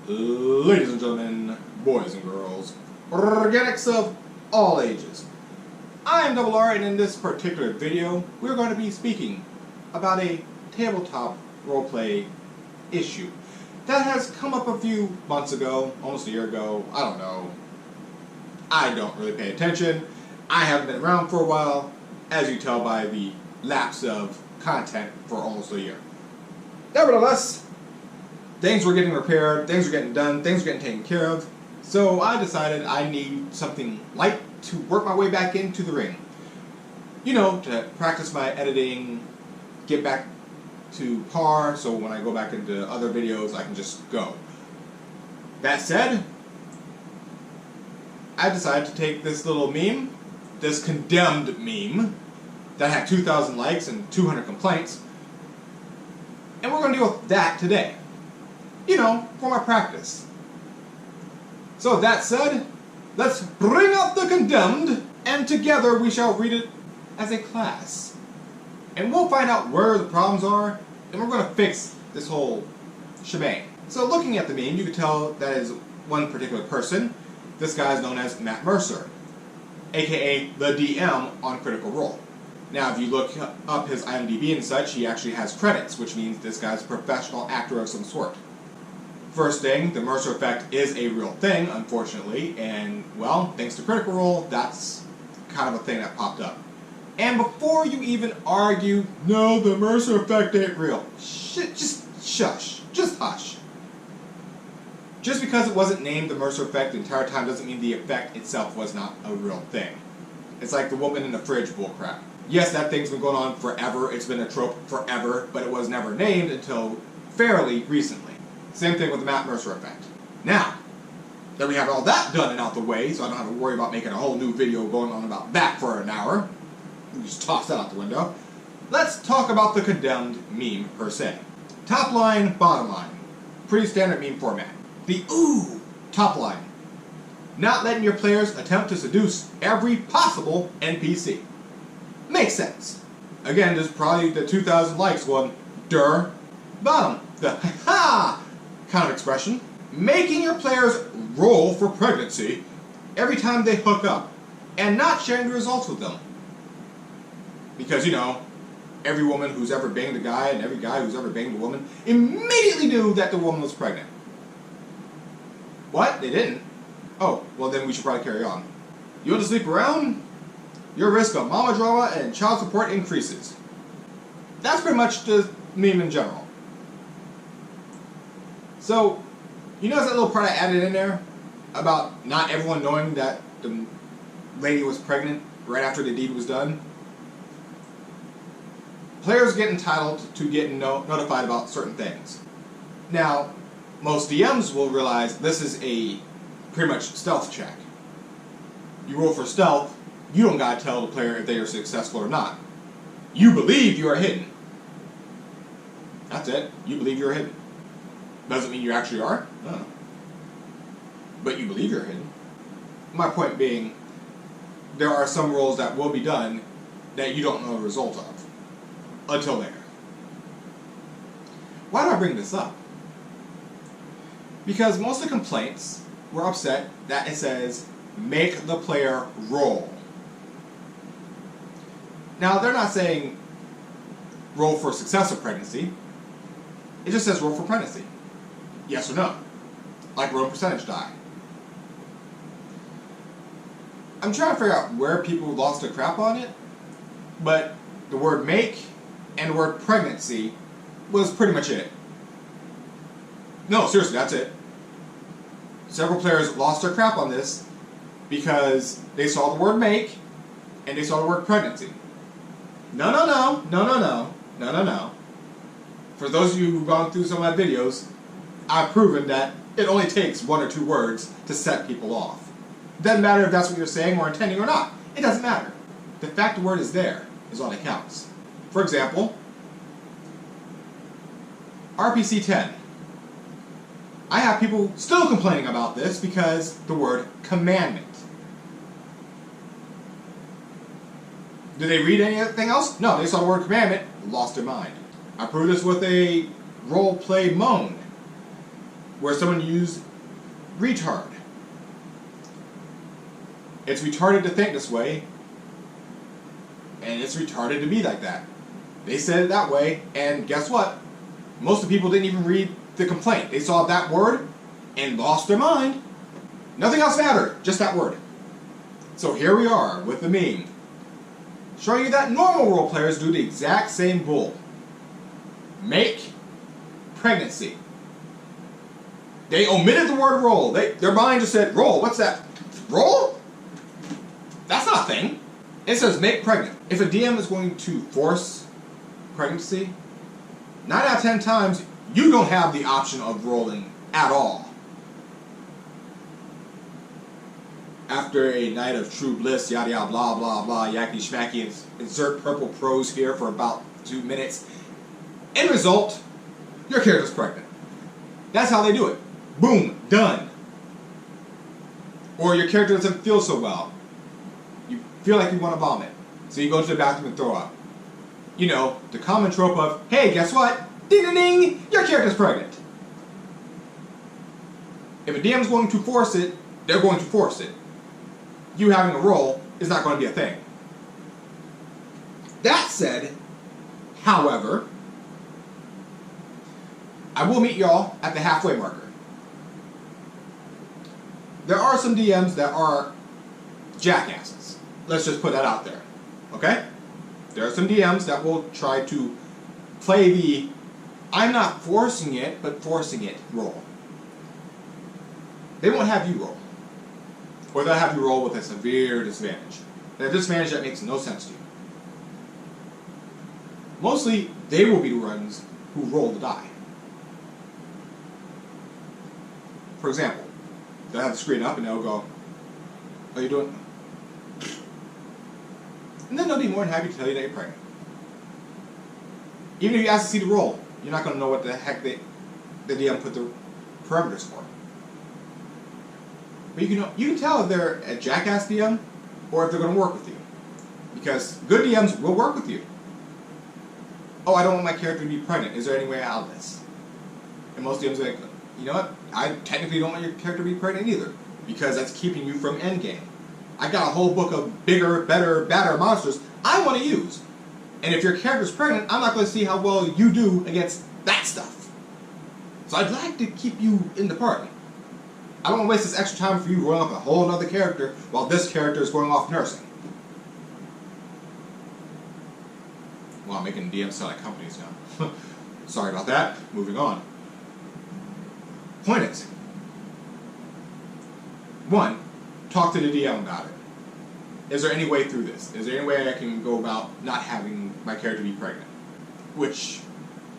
Ladies and gentlemen, boys and girls, organics of all ages. I am Double R, and in this particular video, we're going to be speaking about a tabletop roleplay issue that has come up a few months ago, almost a year ago, I don't know. I don't really pay attention. I haven't been around for a while, as you tell by the lapse of content for almost a year. Nevertheless, things were getting repaired, things were getting done, things were getting taken care of, so I decided I need something light to work my way back into the ring. You know, to practice my editing, get back to par, so when I go back into other videos, I can just go. That said, I decided to take this little meme, this condemned meme, that had 2,000 likes and 200 complaints, and we're going to deal with that today. You know, for my practice. So that said, let's bring out the condemned, and together we shall read it as a class. And we'll find out where the problems are, and we're going to fix this whole shebang. So looking at the meme, you can tell that is one particular person. This guy is known as Matt Mercer, aka the DM on Critical Role. Now, if you look up his IMDb and such, he actually has credits, which means this guy's a professional actor of some sort. First thing, the Mercer effect is a real thing, unfortunately, and, well, thanks to Critical Role, that's kind of a thing that popped up. And before you even argue, no, the Mercer effect ain't real, just shush, just hush. Just because it wasn't named the Mercer effect the entire time doesn't mean the effect itself was not a real thing. It's like the woman in the fridge bullcrap. Yes, that thing's been going on forever, it's been a trope forever, but it was never named until fairly recently. Same thing with the Matt Mercer effect. Now, that we have all that done and out the way, so I don't have to worry about making a whole new video going on about that for an hour, we just toss that out the window, let's talk about the condemned meme per se. Top line, bottom line. Pretty standard meme format. The ooh top line. Not letting your players attempt to seduce every possible NPC. Makes sense. Again, there's probably the 2,000 likes going, durr. Bottom, the ha-ha kind of expression. Making your players roll for pregnancy every time they hook up, and not sharing the results with them. Because, you know, every woman who's ever banged a guy and every guy who's ever banged a woman immediately knew that the woman was pregnant. What? They didn't? Oh, well then we should probably carry on. You want to sleep around? Your risk of mama drama and child support increases. That's pretty much the meme in general. So, you notice that little part I added in there about not everyone knowing that the lady was pregnant right after the deed was done? Players get entitled to get notified about certain things. Now, most DMs will realize this is a pretty much stealth check. You roll for stealth, you don't gotta tell the player if they are successful or not. You believe you are hidden. That's it. You believe you're hidden. Doesn't mean you actually are. No. But you believe you're hidden. My point being, there are some roles that will be done that you don't know the result of. Until later. Why do I bring this up? Because most of the complaints were upset that it says, make the player roll. Now, they're not saying roll for success of pregnancy. It just says roll for pregnancy. Yes or no. Like rolling percentage die. I'm trying to figure out where people lost their crap on it, but the word make and the word pregnancy was pretty much it. No, seriously, that's it. Several players lost their crap on this because they saw the word make and they saw the word pregnancy. No, no, no, no, no, no, no, no, no. For those of you who've gone through some of my videos, I've proven that it only takes one or two words to set people off. It doesn't matter if that's what you're saying or intending or not. It doesn't matter. The fact the word is there is all that counts. For example, RPC 10. I have people still complaining about this because the word commandment. Did they read anything else? No, they saw the word commandment, lost their mind. I proved this with a role play moan. where someone used retard. It's retarded to think this way, and it's retarded to be like that. They said it that way, and guess what? Most of the people didn't even read the complaint. They saw that word and lost their mind. Nothing else mattered, just that word. So here we are with the meme, showing you that normal role players do the exact same bull. Make pregnancy. They omitted the word roll. Their mind just said, roll, what's that? Roll? That's not a thing. It says make pregnant. If a DM is going to force pregnancy, 9 out of 10 times, you don't have the option of rolling at all. After a night of true bliss, yada yada blah blah blah, yakety schmacky, insert purple prose here for about 2 minutes. End result, your character's pregnant. That's how they do it. Boom, done. Or your character doesn't feel so well. You feel like you want to vomit, so you go to the bathroom and throw up. You know, the common trope of, hey, guess what? Ding ding ding, your character's pregnant. If a DM's going to force it, they're going to force it. You having a role is not going to be a thing. That said, however, I will meet y'all at the halfway marker. There are some DMs that are jackasses. Let's just put that out there. Okay? There are some DMs that will try to play the I'm not forcing it, but forcing it role. They won't have you roll. Or they'll have you roll with a severe disadvantage. And a disadvantage that makes no sense to you. Mostly, they will be the ones who roll the die. For example, they'll have the screen up and they'll go, how you doing? And then they'll be more than happy to tell you that you're pregnant. Even if you ask to see the roll, you're not going to know what the heck the DM put the parameters for. But you can tell if they're a jackass DM or if they're going to work with you. Because good DMs will work with you. Oh, I don't want my character to be pregnant. Is there any way out of this? And most DMs are like, you know what? I technically don't want your character to be pregnant either. Because that's keeping you from endgame. I got a whole book of bigger, better, badder monsters I want to use. And if your character's pregnant, I'm not going to see how well you do against that stuff. So I'd like to keep you in the party. I don't want to waste this extra time for you rolling up a whole other character while this character is going off nursing. Well, I'm making DMs sound like companies now. Sorry about that. Moving on. Point is, 1, talk to the DM about it. Is there any way through this? Is there any way I can go about not having my character be pregnant? Which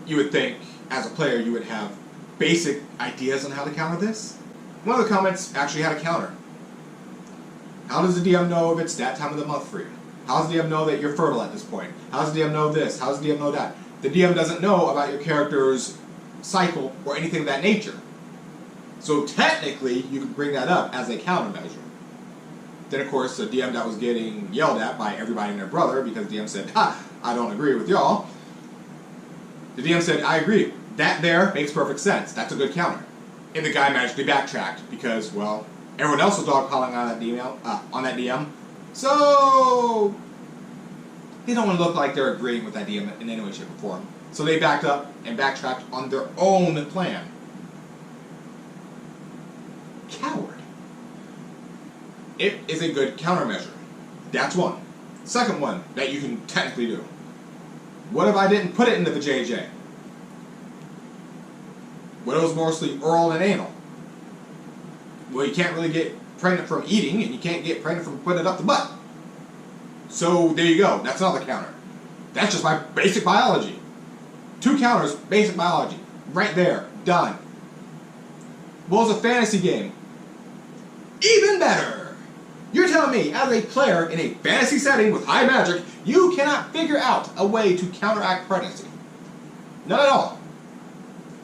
you would think, as a player, you would have basic ideas on how to counter this. One of the comments actually had a counter. How does the DM know if it's that time of the month for you? How does the DM know that you're fertile at this point? How does the DM know this? How does the DM know that? The DM doesn't know about your character's cycle or anything of that nature. So technically, you can bring that up as a countermeasure. Then, of course, the DM that was getting yelled at by everybody and their brother because the DM said, ha, I don't agree with y'all. The DM said, I agree. That there makes perfect sense. That's a good counter. And the guy magically backtracked because, well, everyone else was dogpiling on that DM. So they don't want to look like they're agreeing with that DM in any way, shape, or form. So they backed up and backtracked on their own plan. Coward. It is a good countermeasure. That's one. Second one that you can technically do. What if I didn't put it into the JJ? What if it was mostly oral and anal? Well, you can't really get pregnant from eating, and you can't get pregnant from putting it up the butt. So there you go. That's another counter. That's just my basic biology. 2 counters, basic biology. Right there. Done. What was a fantasy game? Even better! You're telling me, as a player in a fantasy setting with high magic, you cannot figure out a way to counteract pregnancy. None at all.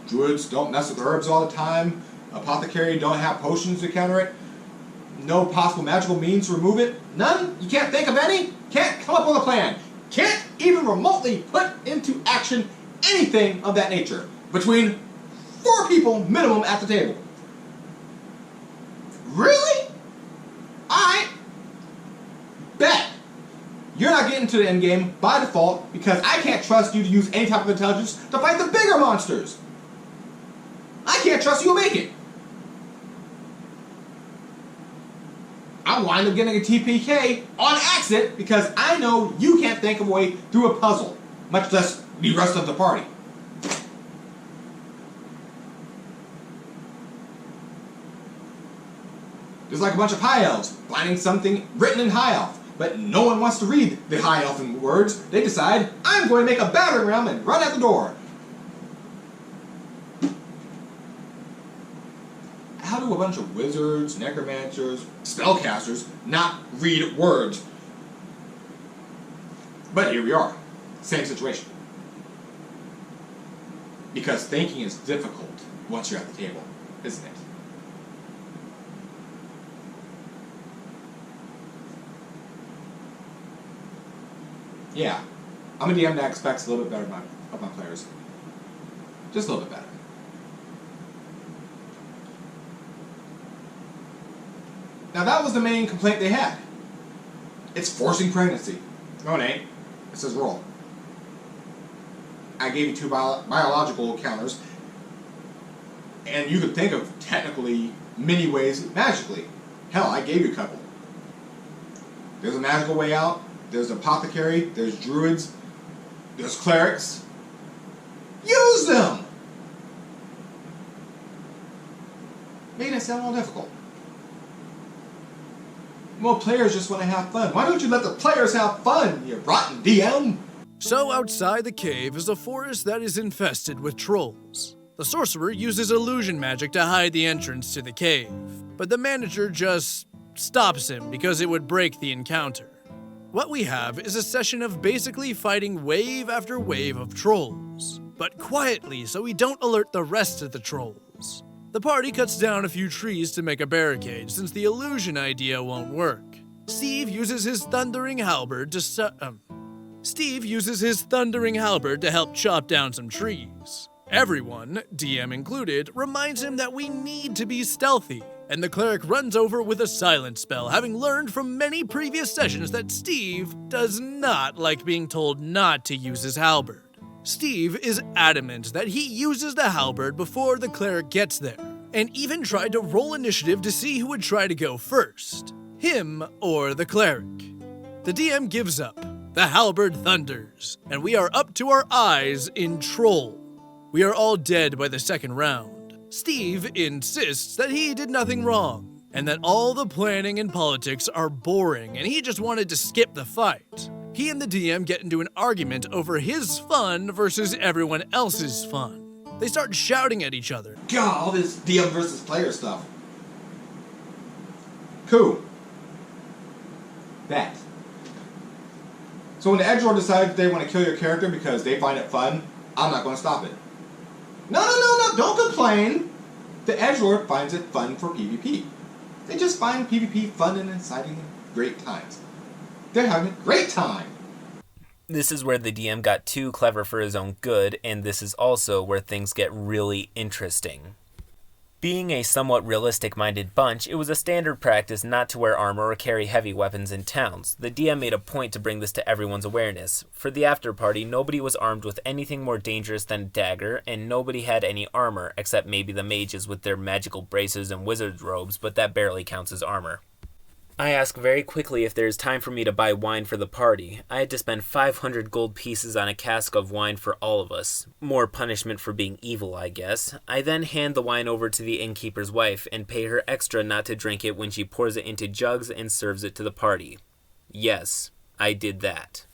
Druids don't mess with herbs all the time. Apothecary don't have potions to counter it. No possible magical means to remove it. None? You can't think of any? Can't come up with a plan. Can't even remotely put into action anything of that nature. Between 4 people minimum at the table. Really? Alright. Bet. You're not getting to the end game by default because I can't trust you to use any type of intelligence to fight the bigger monsters. I can't trust you'll make it. I wind up getting a TPK on accident because I know you can't think of a way through a puzzle, much less the rest of the party. There's like a bunch of high elves finding something written in high elf, but no one wants to read the high elfin words. They decide, I'm going to make a battering ram and run out the door. How do a bunch of wizards, necromancers, spellcasters not read words? But here we are. Same situation. Because thinking is difficult once you're at the table, isn't it? Yeah, I'm a DM that expects a little bit better of my players. Just a little bit better. Now that was the main complaint they had. It's forcing pregnancy. No, it ain't. It says roll. I gave you 2 biological counters, and you could think of technically many ways magically. Hell, I gave you a couple. There's a magical way out. There's apothecary, there's druids, there's clerics. Use them! Made it sound more difficult. Well, players just want to have fun. Why don't you let the players have fun, you rotten DM? So outside the cave is a forest that is infested with trolls. The sorcerer uses illusion magic to hide the entrance to the cave, but the manager just stops him because it would break the encounter. What we have is a session of basically fighting wave after wave of trolls, but quietly so we don't alert the rest of the trolls. The party cuts down a few trees to make a barricade since the illusion idea won't work. Steve uses his thundering halberd to help chop down some trees. Everyone, DM included, reminds him that we need to be stealthy, and the cleric runs over with a silent spell, having learned from many previous sessions that Steve does not like being told not to use his halberd. Steve is adamant that he uses the halberd before the cleric gets there, and even tried to roll initiative to see who would try to go first, him or the cleric. The DM gives up, the halberd thunders, and we are up to our eyes in troll. We are all dead by the second round. Steve insists that he did nothing wrong, and that all the planning and politics are boring and he just wanted to skip the fight. He and the DM get into an argument over his fun versus everyone else's fun. They start shouting at each other. God, all this DM versus player stuff. Cool. That. So when the edgelord decides they want to kill your character because they find it fun, I'm not going to stop it. No, don't complain. The edgelord finds it fun for PvP. They just find PvP fun and exciting and great times. They're having a great time. This is where the DM got too clever for his own good, and this is also where things get really interesting. Being a somewhat realistic-minded bunch, it was a standard practice not to wear armor or carry heavy weapons in towns. The DM made a point to bring this to everyone's awareness. For the after-party, nobody was armed with anything more dangerous than a dagger, and nobody had any armor, except maybe the mages with their magical braces and wizard's robes, but that barely counts as armor. I ask very quickly if there is time for me to buy wine for the party. I had to spend 500 gold pieces on a cask of wine for all of us. More punishment for being evil, I guess. I then hand the wine over to the innkeeper's wife and pay her extra not to drink it when she pours it into jugs and serves it to the party. Yes, I did that.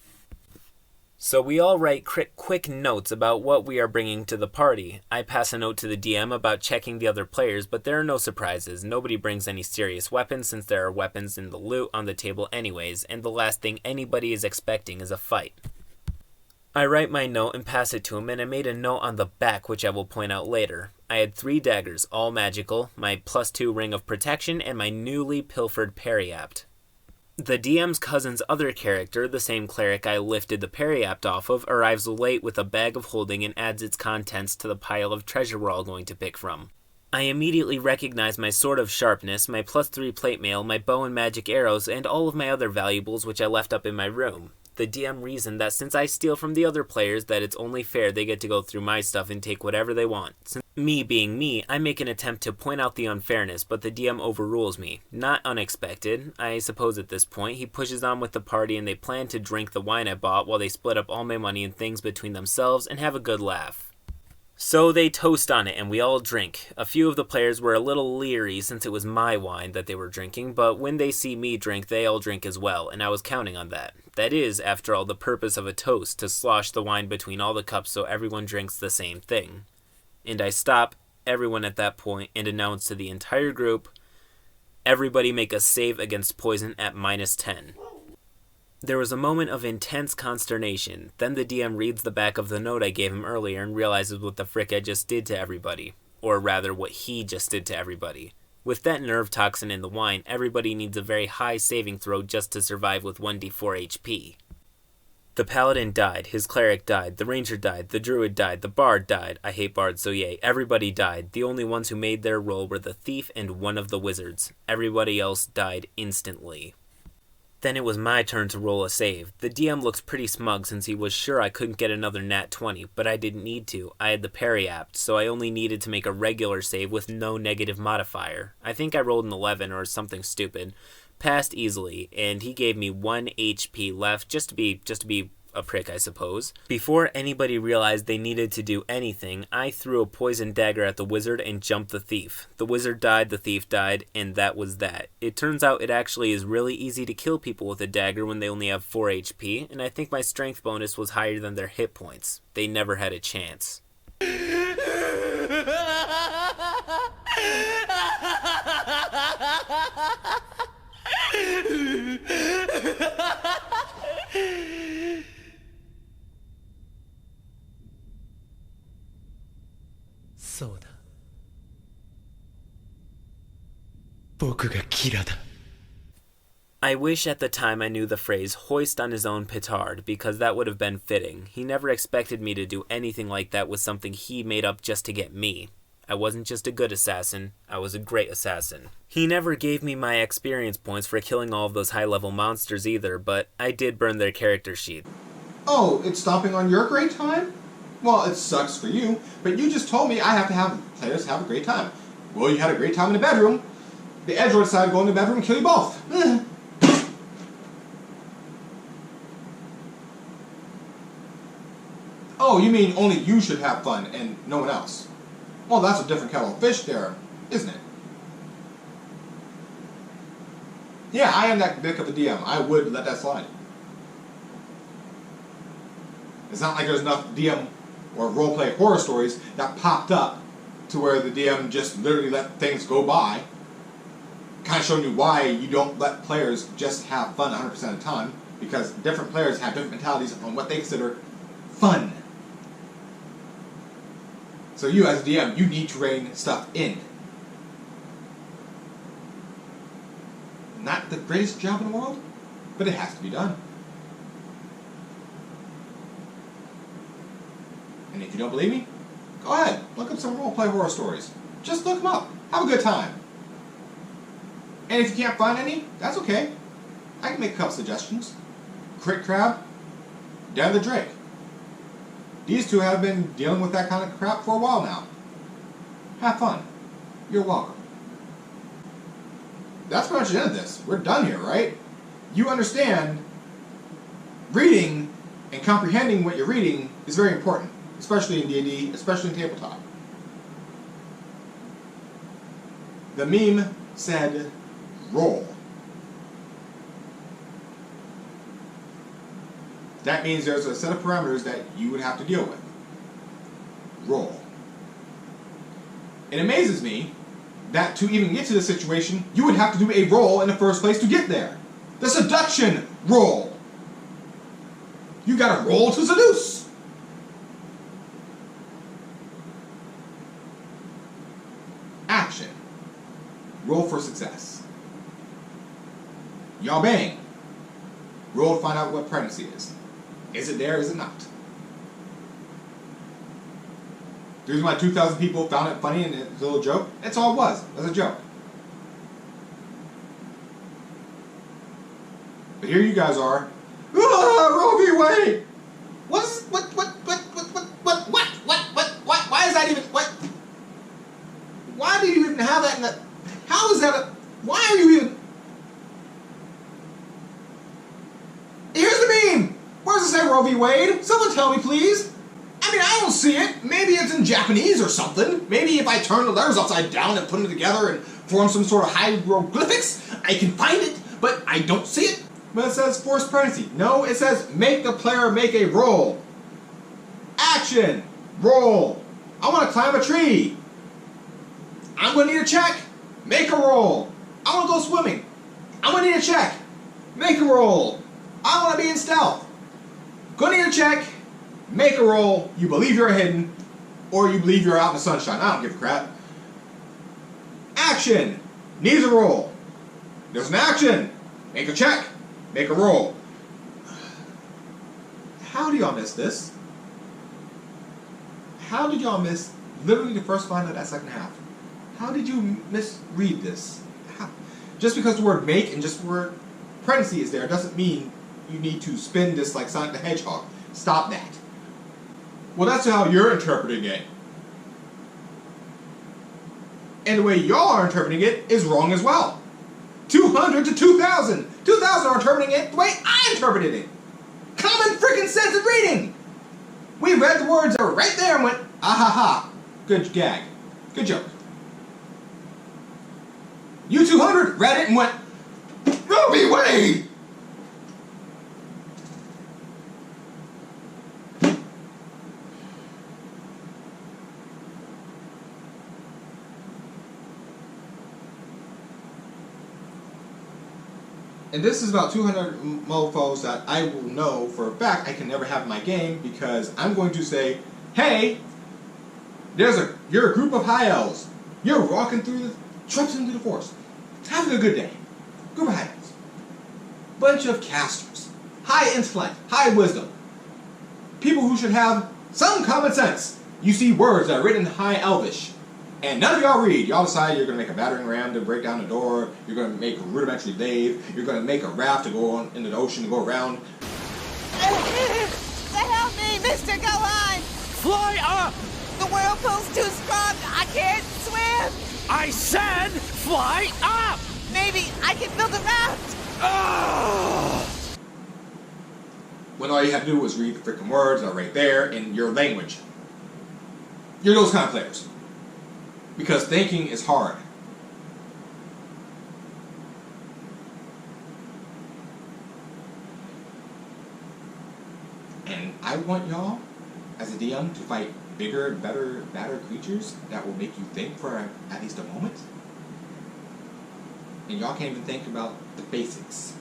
So we all write quick notes about what we are bringing to the party. I pass a note to the DM about checking the other players, but there are no surprises. Nobody brings any serious weapons since there are weapons in the loot on the table anyways, and the last thing anybody is expecting is a fight. I write my note and pass it to him, and I made a note on the back which I will point out later. I had 3 daggers, all magical, my +2 ring of protection, and my newly pilfered periapt. The DM's cousin's other character, the same cleric I lifted the Periapt off of, arrives late with a bag of holding and adds its contents to the pile of treasure we're all going to pick from. I immediately recognize my sword of sharpness, my +3 plate mail, my bow and magic arrows, and all of my other valuables which I left up in my room. The DM reasoned that since I steal from the other players, that it's only fair they get to go through my stuff and take whatever they want. Since me being me, I make an attempt to point out the unfairness, but the DM overrules me. Not unexpected, I suppose at this point. He pushes on with the party and they plan to drink the wine I bought while they split up all my money and things between themselves and have a good laugh. So they toast on it and we all drink. A few of the players were a little leery since it was my wine that they were drinking, but when they see me drink, they all drink as well, and I was counting on that. That is, after all, the purpose of a toast, to slosh the wine between all the cups so everyone drinks the same thing. And I stop everyone at that point and announce to the entire group, everybody make a save against poison at -10. There was a moment of intense consternation. Then the DM reads the back of the note I gave him earlier and realizes what the frick I just did to everybody. Or rather, what he just did to everybody. With that nerve toxin in the wine, everybody needs a very high saving throw just to survive with 1d4 HP. The paladin died, his cleric died, the ranger died, the druid died, the bard died. I hate bards, so yay. Everybody died. The only ones who made their roll were the thief and one of the wizards. Everybody else died instantly. Then it was my turn to roll a save. The DM looks pretty smug since he was sure I couldn't get another nat 20, but I didn't need to. I had the Periapt, so I only needed to make a regular save with no negative modifier. I think I rolled an 11 or something stupid. Passed easily, and he gave me 1 HP left, just to be a prick, I suppose. Before anybody realized they needed to do anything, I threw a poison dagger at the wizard and jumped the thief. The wizard died, the thief died, and that was that. It turns out it actually is really easy to kill people with a dagger when they only have 4 HP, and I think my strength bonus was higher than their hit points. They never had a chance. I wish at the time I knew the phrase hoist on his own petard, because that would have been fitting. He never expected me to do anything like that with something he made up just to get me. I wasn't just a good assassin, I was a great assassin. He never gave me my experience points for killing all of those high-level monsters either, but I did burn their character sheet. Oh, it's stomping on your great time? Well, it sucks for you, but you just told me I have to have players have a great time. Well, you had a great time in the bedroom. The Edgelord decided to go in the bedroom and kill you both. Oh, you mean only you should have fun and no one else? Well, that's a different kettle of fish there, isn't it? Yeah, I am that big of a DM. I would let that slide. It's not like there's enough DM or roleplay horror stories that popped up to where the DM just literally let things go by. Kind of showing you why you don't let players just have fun 100% of the time, because different players have different mentalities on what they consider fun. So you as a DM, you need to rein stuff in. Not the greatest job in the world, but it has to be done. And if you don't believe me, go ahead, look up some roleplay horror stories. Just look them up. Have a good time. And if you can't find any, that's okay. I can make a couple suggestions. Crit Crab, Dan the Drake. These two have been dealing with that kind of crap for a while now. Have fun. You're welcome. That's pretty much the end of this. We're done here, right? You understand reading and comprehending what you're reading is very important, especially in D&D, especially in tabletop. The meme said, roll. That means there's a set of parameters that you would have to deal with. Roll. It amazes me that to even get to this situation, you would have to do a roll in the first place to get there. The seduction roll. You gotta roll to seduce. Action. Roll for success. Y'all bang. Roll to find out what pregnancy is. Is it there, is it not? The reason why 2,000 people found it funny and it's a little joke, that's all it was. It was a joke. But here you guys are. Roe v. Wade! What, why is that even, why do you even have that in the, how is that why are you even, here's the meme! Where does it say Roe v. Wade? Someone tell me, please. I mean, I don't see it. Maybe it's in Japanese or something. Maybe if I turn the letters upside down and put them together and form some sort of hieroglyphics, I can find it, but I don't see it. But it says forced pregnancy. No, it says make the player make a roll. Action. Roll. I want to climb a tree. I'm going to need a check. Make a roll. I want to go swimming. I'm going to need a check. Make a roll. I want to be in stealth. Going to need a check. Make a roll. You believe you're hidden, or you believe you're out in the sunshine. I don't give a crap. Action. Needs a roll. There's an action. Make a check. Make a roll. How do y'all miss this? How did y'all miss literally the first line of that second half? How did you misread this? How? Just because the word make and just the word pregnancy is there doesn't mean you need to spin this like Sonic the Hedgehog. Stop that. Well, that's how you're interpreting it. And the way y'all are interpreting it is wrong as well. 200 to 2,000. 2,000 are interpreting it the way I interpreted it. Common freaking sense of reading. We read the words that were right there and went, ah ha ha. Good gag. Good joke. You 200 read it and went, Roe v. Wade. And this is about 200 mofos that I will know for a fact I can never have in my game because I'm going to say, hey, you're a group of high elves. You're walking through the trips into the forest. Having a good day. Group of high elves. Bunch of casters. High intellect, high wisdom. People who should have some common sense. You see words that are written in high elvish. And none of y'all read. Y'all decide you're going to make a battering ram to break down the door. You're going to make a rudimentary lathe. You're going to make a raft to go on into the ocean to go around. Help me, mister, go on! Fly up! The whirlpool's too strong. I can't swim. I said fly up! Maybe I can build a raft. Oh! When all you have to do was read the freaking words that are right there in your language. You're those kind of players. Because thinking is hard. And I want y'all, as a DM, to fight bigger, better, badder creatures that will make you think for at least a moment. And y'all can't even think about the basics.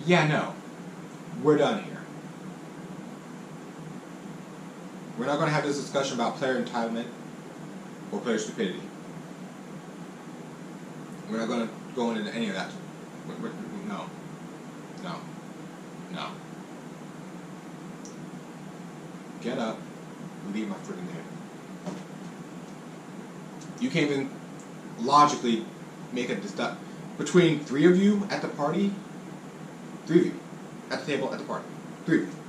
Yeah, no. We're done here. We're not going to have this discussion about player entitlement or player stupidity. We're not going to go into any of that. No. No. No. Get up. Leave my freaking there. You can't even logically make a distinction between three of you at the party. Three of you at the table at the party. Three of you.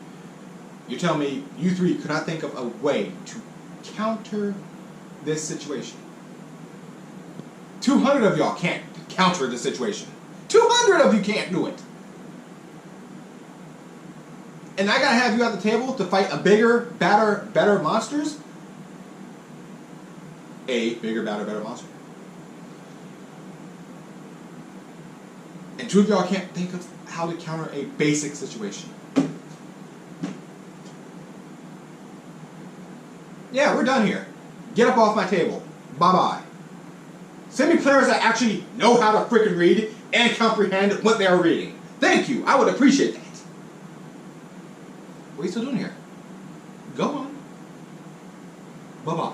You tell me you three could not think of a way to counter this situation. 200 of y'all can't counter this situation. 200 of you can't do it. And I gotta have you at the table to fight a bigger, badder, better monsters? A bigger, badder, better monster. And two of y'all can't think of how to counter a basic situation. Yeah, we're done here. Get up off my table. Bye-bye. Send me players that actually know how to freaking read and comprehend what they are reading. Thank you. I would appreciate that. What are you still doing here? Go on. Bye-bye.